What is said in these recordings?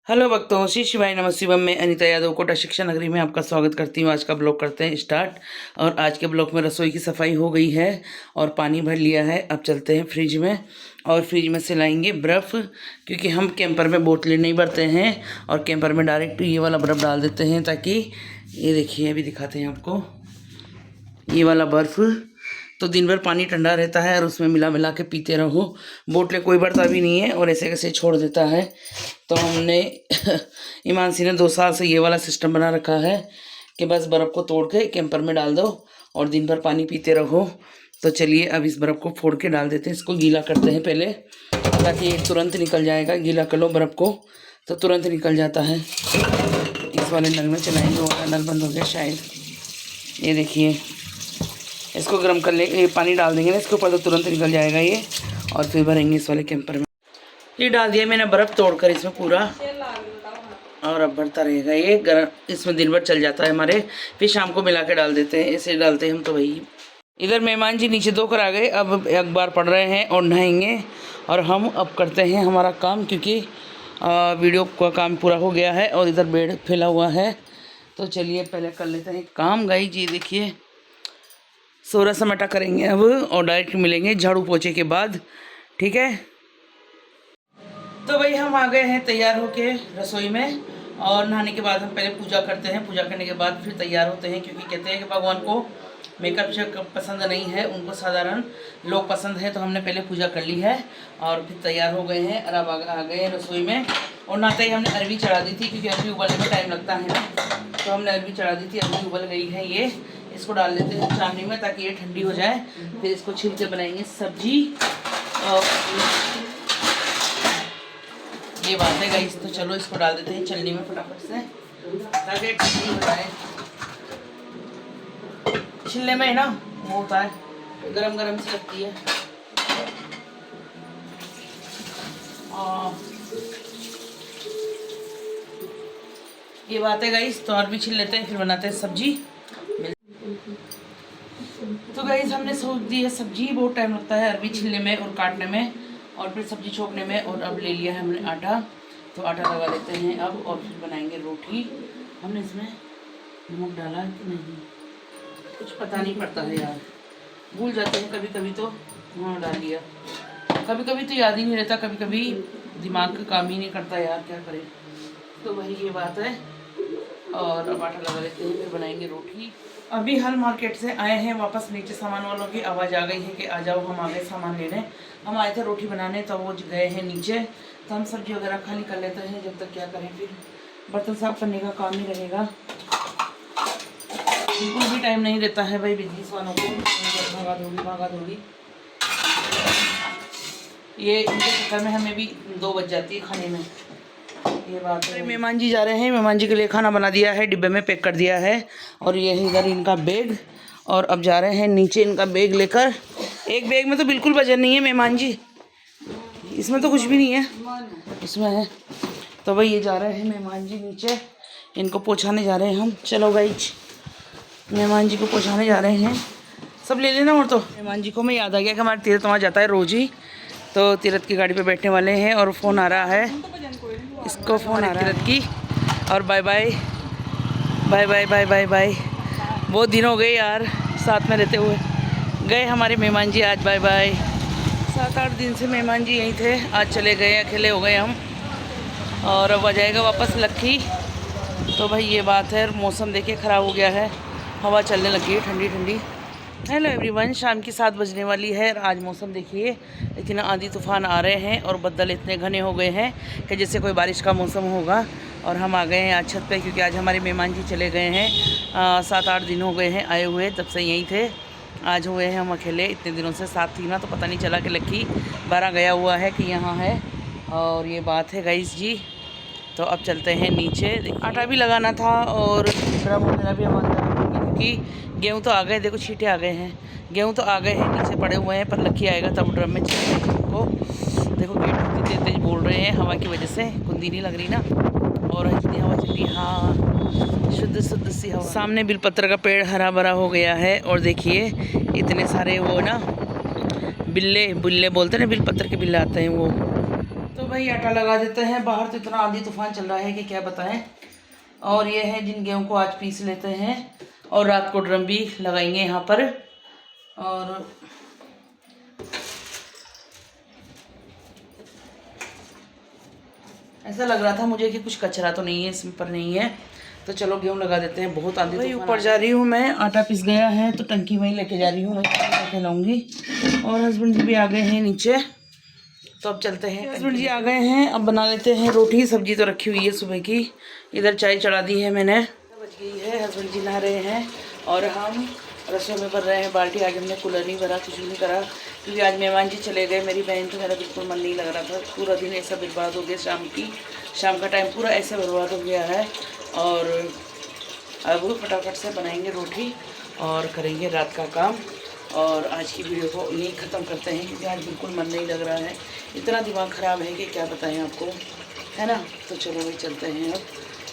Hello भक्तों, श्री शिवाय नमः शिवम में अनिता यादव कोटा शिक्षा नगरी में आपका स्वागत करती हूँ। आज का ब्लॉग करते हैं स्टार्ट। और आज के ब्लॉग में रसोई की सफाई हो गई है और पानी भर लिया है। अब चलते हैं फ्रिज में और फ्रिज में से लाएंगे बर्फ़, क्योंकि हम कैंपर में बोतलें नहीं भरते हैं और कैंपर में डायरेक्ट ये वाला बर्फ़ डाल देते हैं, ताकि ये देखिए अभी दिखाते हैं आपको ये वाला बर्फ़। तो दिन भर पानी ठंडा रहता है और उसमें मिला मिला के पीते रहो। बोतलें कोई भरता भी नहीं है और ऐसे कैसे छोड़ देता है। तो हमने ईमानसी ने 2 साल से ये वाला सिस्टम बना रखा है कि बस बर्फ़ को तोड़ के कैंपर में डाल दो और दिन भर पानी पीते रहो। तो चलिए अब इस बर्फ़ को फोड़ के डाल देते हैं। इसको गीला करते हैं पहले, ताकि ये तुरंत निकल जाएगा। गीला कर लो बर्फ़ को तो तुरंत निकल जाता है। इस वाले नल में चलाएंगे, वाला नल बंद हो गया शायद। ये देखिए, इसको गर्म कर ले, ये पानी डाल देंगे ना इसके ऊपर तो तुरंत निकल जाएगा ये। और फिर भरेंगे इस वाले कैंपर में। ये डाल दिया मैंने बर्फ़ तोड़कर इसमें पूरा, और अब भरता रहेगा ये गर्म। इसमें दिन भर चल जाता है हमारे, फिर शाम को मिला के डाल देते हैं। ऐसे डालते हैं हम तो भाई। इधर मेहमान जी नीचे धोकर आ गए, अब अखबार पढ़ रहे हैं और नहाएंगे। और हम अब करते हैं हमारा काम, क्योंकि वीडियो का काम पूरा हो गया है और इधर बेड फैला हुआ है। तो चलिए पहले कर लेते हैं काम। गाइस जी देखिए, सोरा समाटा करेंगे अब और डायरेक्ट मिलेंगे झाड़ू पोछे के बाद, ठीक है। तो भाई हम आ गए हैं तैयार होके रसोई में, और नहाने के बाद हम पहले पूजा करते हैं। पूजा करने के बाद फिर तैयार होते हैं, क्योंकि कहते हैं कि भगवान को मेकअप शेकअप पसंद नहीं है, उनको साधारण लोग पसंद है। तो हमने पहले पूजा कर ली है और फिर तैयार हो गए हैं और अब आ गए हैं रसोई में। और नहाते ही हमने अरबी चढ़ा दी थी, क्योंकि अरबी उबलने में टाइम लगता है ना। तो हमने अरबी चढ़ा दी थी, अरबी उबल गई है। ये इसको डाल देते हैं चावनी में, ताकि ये ठंडी हो जाए। फिर इसको छील के बनाएंगे सब्जी। और ये बात है गाइस, तो चलो इसको डाल देते हैं चलनी में फटाफट से, ताकि ठंडी हो जाए। छिलने में है ना वो होता है, गरम गरम सी लगती है। और ये बात है गाइस, तो और भी छिल लेते हैं फिर बनाते हैं सब्जी। तो गाइस हमने सोच दी है सब्जी, बहुत टाइम लगता है अरबी छिलने में और काटने में और फिर सब्जी छोकने में। और अब ले लिया है हमने आटा, तो आटा लगा लेते हैं अब और फिर बनाएंगे रोटी। हमने इसमें नमक डाला कि नहीं कुछ पता नहीं पड़ता है यार, भूल जाते हैं कभी कभी। तो हाँ डाल लिया, कभी कभी तो याद ही नहीं रहता, कभी कभी दिमाग का काम ही नहीं करता यार, क्या करें। तो वही ये बात है। और अब आटा लगा लेते हैं, फिर बनाएंगे रोटी। अभी हल मार्केट से आए हैं वापस, नीचे सामान वालों की आवाज़ आ गई है कि आ जाओ, हम आ गए सामान लेने। हम आए थे रोटी बनाने, तो वो गए हैं नीचे। तो हम सब्जी वगैरह खाली कर लेते हैं, जब तक क्या करें। फिर बर्तन साफ करने का काम ही रहेगा, बिल्कुल भी टाइम नहीं रहता है भाई बिजनेस वालों को। भागा दौड़ी ये इनके चक्कर में हमें भी 2 बज जाती है खाने में। ये बात है। मेहमान जी जा रहे हैं, मेहमान जी के लिए खाना बना दिया है, डिब्बे में पैक कर दिया है। और ये है इधर इनका बैग, और अब जा रहे हैं नीचे इनका बैग लेकर। एक बैग में तो बिल्कुल वजन नहीं है मेहमान जी, इसमें तो कुछ भी नहीं है, इसमें है। तो भाई ये जा रहे हैं मेहमान जी नीचे, इनको पहुँचाने जा रहे हैं हम। चलो गाइज, मेहमान जी को पहुँचाने जा रहे हैं। सब ले लेना। और तो मेहमान जी को मैं याद आ गया कि हमारे तीरथ वहाँ जाता है रोज़ ही, तो तीरथ की गाड़ी पे बैठने वाले हैं। और फ़ोन आ रहा है, इसको फ़ोन आ रहा है तीरथ की। और bye bye bye bye bye bye bye. बहुत दिन हो गए यार साथ में रहते हुए। गए हमारे मेहमान जी आज, बाय बाय। 7-8 दिन से मेहमान जी यहीं थे, आज चले गए, अकेले हो गए हम। और अब आ जाएगा वापस लक्की। तो भाई ये बात है। मौसम देखिए ख़राब हो गया है, हवा चलने लगी है ठंडी ठंडी। हेलो एवरीवन, शाम की 7 बजने वाली है। आज मौसम देखिए, इतना आंधी तूफान आ रहे हैं और बदल इतने घने हो गए हैं कि जैसे कोई बारिश का मौसम होगा। और हम आ गए हैं आज छत पे, क्योंकि आज हमारे मेहमान जी चले गए हैं। 7-8 दिन हो गए हैं आए हुए, तब से यहीं थे। आज हुए हैं हम अकेले, इतने दिनों से साथ थी ना, तो पता नहीं चला कि लक्की 12 गया हुआ है कि यहाँ है। और ये बात है गाइस जी। तो अब चलते हैं नीचे। आटा भी लगाना था और ड्रम वगैरह भी हमारे, क्योंकि गेहूँ तो आ गए, देखो छींटे आ गए हैं, गेहूँ तो आ गए हैं, नीचे पड़े हुए हैं। पर लक्की आएगा तब ड्रम में को। देखो गेट कितनी तेज तेज बोल रहे हैं, हवा की वजह से कुंदी नहीं लग रही ना, और इतनी हवा चल रही। हाँ, शुद्ध शुद्ध सी हवा। सामने बिलपत्र का पेड़ हरा भरा हो गया है। और देखिए इतने सारे वो ना बिल्ले बोलते हैं ना, बिलपत्र के बिल्ले आते हैं वो। तो तो भाई आटा लगा देते हैं। बाहर तो इतना आंधी तूफान चल रहा है कि क्या बताएं। और ये है जिन गेहूं को आज पीस लेते हैं और रात को ड्रम भी लगाएंगे यहाँ पर। और ऐसा लग रहा था मुझे कि कुछ कचरा तो नहीं है इसमें, पर नहीं है। तो चलो गेहूं लगा देते हैं। बहुत आंधी तूफान ऊपर जा रही हूँ मैं। आटा पिस गया है तो टंकी वहीं लेके जा रही हूँ, वहीं लेके लाऊंगी। और हस्बैंड जी भी आ गए हैं नीचे, तो अब चलते हैं। हस्बैंड जी आ गए हैं, अब बना लेते हैं रोटी। सब्जी तो रखी हुई है सुबह की। इधर चाय चढ़ा दी है मैंने, बज गई है। हस्बैंड जी नहा रहे हैं और हम रसोई में भर रहे हैं बाल्टी। आज हमने कूलर नहीं भरा, कुछ भी नहीं करा, क्योंकि आज मेहमान जी चले गए। मेरी बहन तो मेरा बिल्कुल मन नहीं लग रहा था। पूरा दिन ऐसा बर्बाद हो गया, शाम का टाइम पूरा ऐसे बर्बाद हो गया है। और अब फटाफट से बनाएंगे रोटी और करेंगे रात का काम। और आज की वीडियो को यहीं ख़त्म करते हैं, क्योंकि आज बिल्कुल मन नहीं लग रहा है। इतना दिमाग ख़राब है कि क्या बताएं आपको, है ना। तो चलो भाई चलते हैं, अब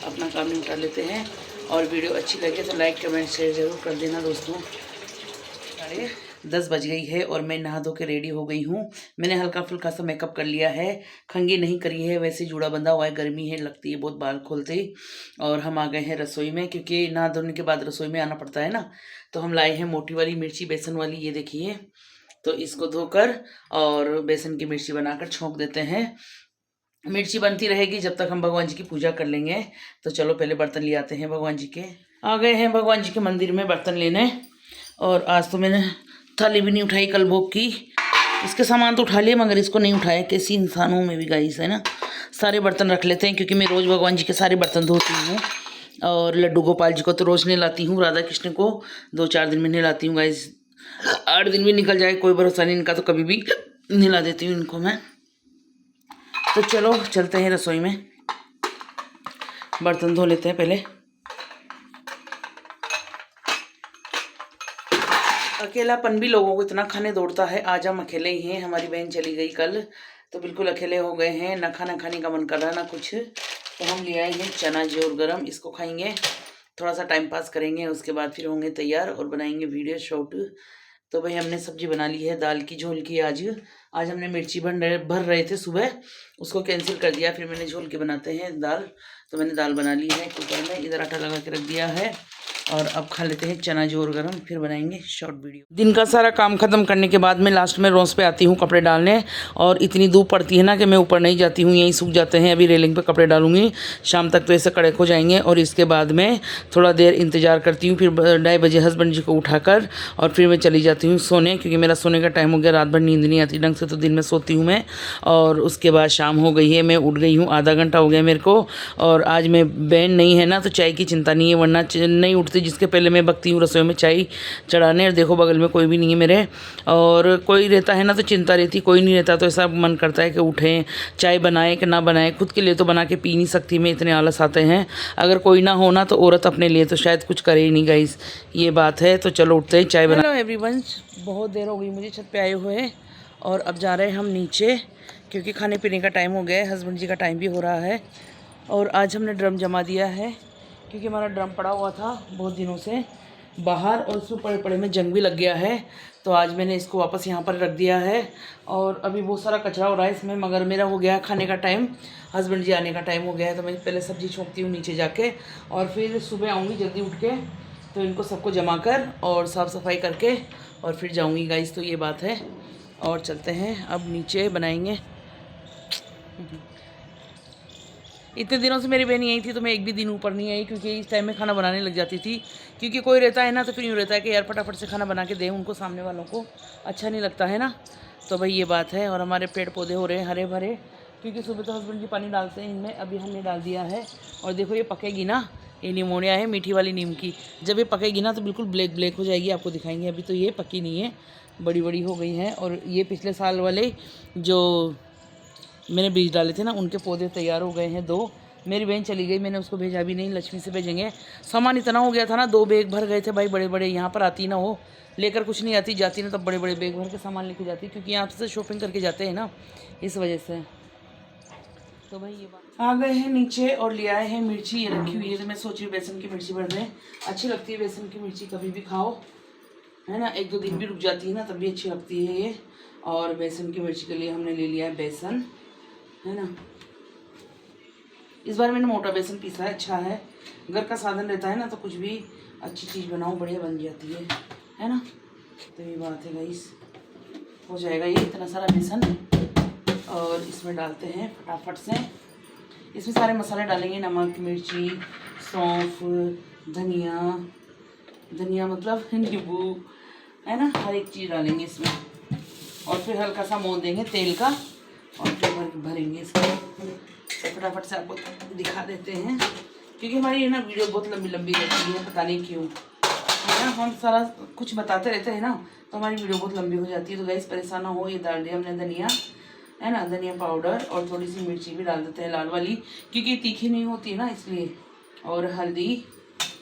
अपना काम निपटा लेते हैं। और वीडियो अच्छी लगे तो लाइक कमेंट शेयर ज़रूर कर देना दोस्तों। 10 बज गई है और मैं नहा धो के रेडी हो गई हूँ। मैंने हल्का फुल्का सा मेकअप कर लिया है, खंगी नहीं करी है, वैसे जूड़ा बंधा हुआ है। गर्मी है, लगती है बहुत बाल खोलते ही। और हम आ गए हैं रसोई में, क्योंकि नहा धोने के बाद रसोई में आना पड़ता है ना। तो हम लाए हैं मोटी वाली मिर्ची, बेसन वाली, ये देखिए। तो इसको धोकर और बेसन की मिर्ची बनाकर छोंक देते हैं। मिर्ची बनती रहेगी जब तक हम भगवान जी की पूजा कर लेंगे। तो चलो पहले बर्तन ले आते हैं भगवान जी के। आ गए हैं भगवान जी के मंदिर में बर्तन लेने। और आज तो मैंने थाली भी नहीं उठाई कल भोग की। इसके सामान तो उठा लिए मगर इसको नहीं उठाया। कैसी इंसानों में भी गाइस, है ना। सारे बर्तन रख लेते हैं, क्योंकि मैं रोज़ भगवान जी के सारे बर्तन धोती हूँ। और लड्डू गोपाल जी को तो रोज़ नहलाती हूँ, राधा कृष्ण को 2-4 दिन में नहलाती हूँ गाइस। 8 दिन भी निकल जाए कोई भरोसा नहीं इनका, तो कभी भी नहला देती हूँ इनको मैं। तो चलो चलते हैं रसोई में, बर्तन धो लेते हैं पहले। अकेलापन भी लोगों को इतना खाने दौड़ता है। आज हम अकेले ही हैं, हमारी बहन चली गई कल, तो बिल्कुल अकेले हो गए हैं। ना खाना खाने का मन कर रहा ना कुछ। तो हम ले आए हैं चना जोर गरम, इसको खाएंगे, थोड़ा सा टाइम पास करेंगे, उसके बाद फिर होंगे तैयार और बनाएंगे वीडियो शॉर्ट। तो भाई हमने सब्जी बना ली है, दाल की झोल की। आज हमने मिर्ची भर रहे थे सुबह, उसको कैंसिल कर दिया। फिर मैंने झोल के बनाते हैं दाल, तो मैंने दाल बना ली है कुकर में। इधर आटा लगा के रख दिया है और अब खा लेते हैं चना जोर गरम, फिर बनाएंगे शॉर्ट वीडियो। दिन का सारा काम खत्म करने के बाद मैं लास्ट में रोज पे आती हूँ कपड़े डालने। और इतनी धूप पड़ती है ना कि मैं ऊपर नहीं जाती हूँ, यहीं सूख जाते हैं। अभी रेलिंग पे कपड़े डालूंगी, शाम तक तो ऐसे कड़क हो जाएंगे। और इसके बाद मैं थोड़ा देर इंतज़ार करती हूँ, फिर 2:30 बजे हस्बैंड जी को उठाकर और फिर मैं चली जाती हूँ सोने, क्योंकि मेरा सोने का टाइम हो गया। रात भर नींद नहीं आती ढंग से, तो दिन में सोती हूँ मैं। और उसके बाद शाम हो गई है, मैं उठ गई हूँ, आधा घंटा हो गया मेरे को। और आज मैं बहन नहीं है ना, तो चाय की चिंता नहीं है, वरना नहीं उठती जिसके पहले मैं बकती हूँ रसोई में चाय चढ़ाने। और देखो बगल में कोई भी नहीं है मेरे। और कोई रहता है ना तो चिंता रहती, कोई नहीं रहता तो ऐसा मन करता है कि उठें, चाय बनाए कि ना बनाए। खुद के लिए तो बना के पी नहीं सकती मैं, इतने आलस आते हैं। अगर कोई ना हो ना तो औरत अपने लिए तो शायद कुछ करे ही नहीं गाइस, ये बात है। तो चलो उठते हैं, चाय बना। हेलो एवरीवन, बहुत देर हो गई मुझे छत पे आए हुए। और अब जा रहे हैं हम नीचे, क्योंकि खाने पीने का टाइम हो गया है, हस्बैंड जी का टाइम भी हो रहा है। और आज हमने ड्रम जमा दिया है, क्योंकि हमारा ड्रम पड़ा हुआ था बहुत दिनों से बाहर, और उसमें पड़े पड़े में जंग भी लग गया है। तो आज मैंने इसको वापस यहाँ पर रख दिया है। और अभी बहुत सारा कचरा हो रहा है इसमें, मगर मेरा हो गया खाने का टाइम, हस्बैंड जी आने का टाइम हो गया है। तो मैं पहले सब्जी छोंकती हूँ नीचे जाके, और फिर सुबह आऊँगी जल्दी उठ के, तो इनको सबको जमा कर और साफ़ सफाई करके और फिर जाऊँगी गाइस। तो ये बात है। और चलते हैं अब नीचे बनाएंगे। इतने दिनों से मेरी बहन यही थी, तो मैं एक भी दिन ऊपर नहीं आई, क्योंकि इस टाइम में खाना बनाने लग जाती थी। क्योंकि कोई रहता है ना तो फिर यूँ रहता है कि यार फटाफट से खाना बना के दें उनको, सामने वालों को अच्छा नहीं लगता है ना। तो भाई ये बात है। और हमारे पेड़ पौधे हो रहे हैं हरे भरे, क्योंकि सुबह तो हस्बैंड जी पानी डालते हैं इनमें, अभी हमने डाल दिया है। और देखो ये पकेगी ना, ये निमोनिया है मीठी वाली नीम की, जब ये पकेगी ना तो बिल्कुल ब्लैक ब्लैक हो जाएगी, आपको दिखाएंगे। अभी तो ये पकी नहीं है, बड़ी बड़ी हो गई हैं। और ये पिछले साल वाले जो मैंने बीज डाले थे ना, उनके पौधे तैयार हो गए हैं 2। मेरी बहन चली गई, मैंने उसको भेजा भी नहीं, लक्ष्मी से भेजेंगे। सामान इतना हो गया था ना, 2 बैग भर गए थे भाई, बड़े बड़े। यहाँ पर आती ना हो, लेकर कुछ नहीं आती, जाती ना तब बड़े बड़े बैग भर के सामान लेके जाती, क्योंकि यहाँ से शॉपिंग करके जाते हैं ना, इस वजह से। तो भाई ये बात। आ गए हैं नीचे और ले आए हैं मिर्ची, ये रखी हुई है। तो मैं सोच रही हूँ बेसन की मिर्ची बन रहे, अच्छी लगती है बेसन की मिर्ची, कभी भी खाओ, है ना। 1-2 दिन भी रुक जाती है ना, तब भी अच्छी लगती है ये। और बेसन की मिर्ची के लिए हमने ले लिया है बेसन, है ना। इस बार मैंने मोटा बेसन पीसा है, अच्छा है। घर का साधन रहता है ना तो कुछ भी अच्छी चीज़ बनाओ बढ़िया बन जाती है ना। तो ये बात है गाइस, हो जाएगा ये इतना सारा बेसन और इसमें डालते हैं फटाफट से। इसमें सारे मसाले डालेंगे, नमक, मिर्ची, सौंफ, धनिया मतलब नींबू, है ना, हर एक चीज़ डालेंगे इसमें। और फिर हल्का सा मोड़ देंगे तेल का और फिर भरेंगे इसको। तो फटाफट से आपको दिखा देते हैं क्योंकि हमारी ये ना वीडियो बहुत लंबी लंबी रहती है, पता नहीं क्यों, है ना। हम सारा कुछ बताते रहते हैं ना तो हमारी वीडियो बहुत लंबी हो जाती है। तो गाइस परेशान ना हो, ये डाल दिया हमने धनिया, है ना, धनिया पाउडर, और थोड़ी सी मिर्ची भी डाल देते हैं लाल वाली क्योंकि तीखी नहीं होती है ना इसलिए। और हल्दी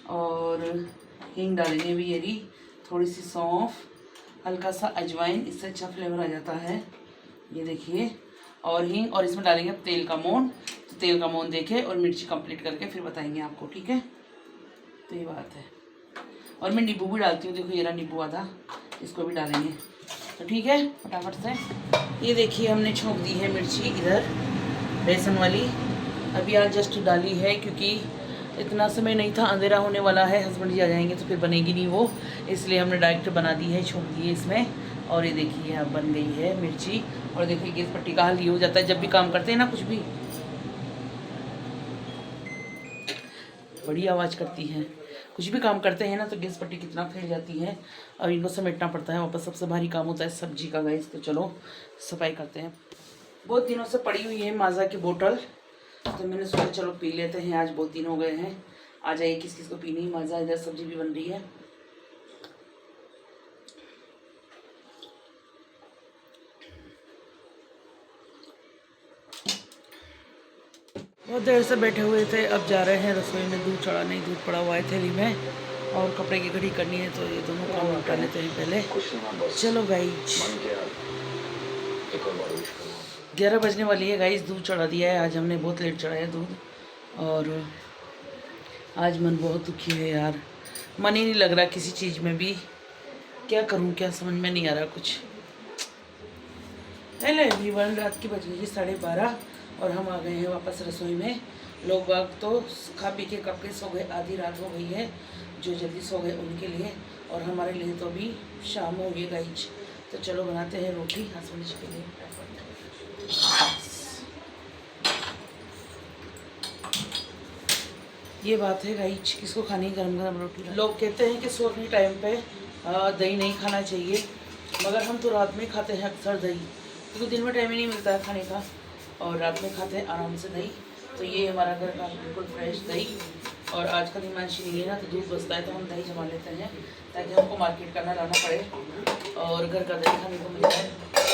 और हींग डालेंगे भी, ये थोड़ी सी सौंफ, हल्का सा अजवाइन, इससे अच्छा फ्लेवर आ जाता है, ये देखिए। और हींग, और इसमें डालेंगे तेल का मोन। तो तेल का मोन देखे और मिर्ची कंप्लीट करके फिर बताएंगे आपको, ठीक है। तो ये बात है। और मैं नींबू भी डालती हूँ, देखो ये रहा नींबू आधा, इसको भी डालेंगे। तो ठीक है, फटाफट से ये देखिए हमने छोंक दी है मिर्ची इधर बेसन वाली। अभी आज जस्ट डाली है क्योंकि इतना समय नहीं था, अंधेरा होने वाला है, हस्बैंड जी आ जाएंगे तो फिर बनेगी नहीं वो, इसलिए हमने डायरेक्ट बना दी है, छोंक दी है इसमें। और ये देखिए अब बन गई है मिर्ची। और देखिए गैस पट्टी का हाल ये हो जाता है जब भी काम करते हैं ना, कुछ भी बड़ी आवाज़ करती है, कुछ भी काम करते हैं ना तो गैस पट्टी कितना फैल जाती है और इनको समेटना पड़ता है वापस। सबसे भारी काम होता है सब्जी का गाइस। तो चलो सफाई करते हैं। बहुत दिनों से पड़ी हुई है माज़ा की बोतल, तो मैंने सोचा चलो पी लेते हैं, आज बहुत दिन हो गए हैं। आ जाइए किस किस को पीनी है माज़ा, इधर सब्जी भी बन रही है। बहुत देर से बैठे हुए थे, अब जा रहे हैं रसोई में। दूध चढ़ा नहीं, दूध पड़ा हुआ है थैली में, और कपड़े की घड़ी करनी है तो ये दोनों काम निपटा लेते हैं पहले। चलो गाइज 11 बजने वाली है गाइज, दूध चढ़ा दिया है। आज हमने बहुत लेट चढ़ाया दूध, और आज मन बहुत दुखी है यार, मन ही नहीं लग रहा किसी चीज़ में भी। क्या करूं, क्या समझ में नहीं आ रहा कुछ। हेलो एवरीवन, रात की बज गई 12:30 और हम आ गए हैं वापस रसोई में। लोग बाग तो खा पी के कब के सो गए, आधी रात हो गई है, जो जल्दी सो गए उनके लिए, और हमारे लिए तो अभी शाम हो गई गाइज। तो चलो बनाते हैं रोटी हस्बैंड जी के लिए। ये बात है गाइज, किसको खानी है गरम गरम रोटी। लोग कहते हैं कि सोने टाइम पे दही नहीं खाना चाहिए, मगर हम तो रात में खाते हैं अक्सर दही, क्योंकि दिन में टाइम ही नहीं मिलता है खाने का, और रात में खाते हैं आराम से दही। तो ये हमारा घर का बिल्कुल फ्रेश दही। और आजकल हिमांशी नहीं है ना तो दूध बचता है तो हम दही जमा लेते हैं ताकि हमको मार्केट करना लाना पड़े और घर का दही खाने को मिल जाए।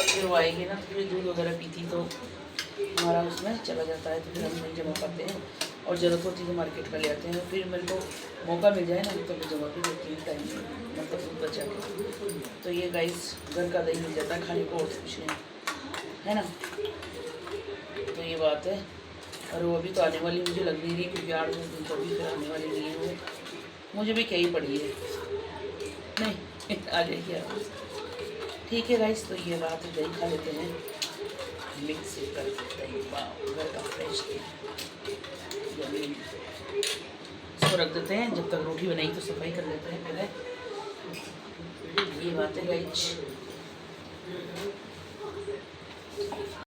फिर वो आएंगे ना तो फिर दूध वगैरह पीती तो हमारा उसमें चला जाता है, तो फिर हम नहीं जमा करते हैं, और ज़रूरत होती है तो मार्केट कर ले आते हैं। फिर मेरे को मौका मिल जाए ना तो मैं जमा भी देती हूँ टाइम मतलब दूध बचा के। तो ये गाइस घर का दही मिल जाता है खाने को, और कुछ नहीं, है ना। तो ये बात है। और वो अभी तो आने वाली मुझे लग नहीं रही, क्योंकि 8-10 दिन तो अभी फिर आने वाली नहीं है वो, मुझे भी कहीं पड़ी है नहीं आ जाएगी यार। ठीक है गाइस, तो ये बात है, दही खा लेते हैं मिक्स कर दही, घर का फ्रेश दही। इसको रख देते हैं, जब तक रोटी बनाई तो सफाई कर लेते हैं पहले। ये बात है गाइस।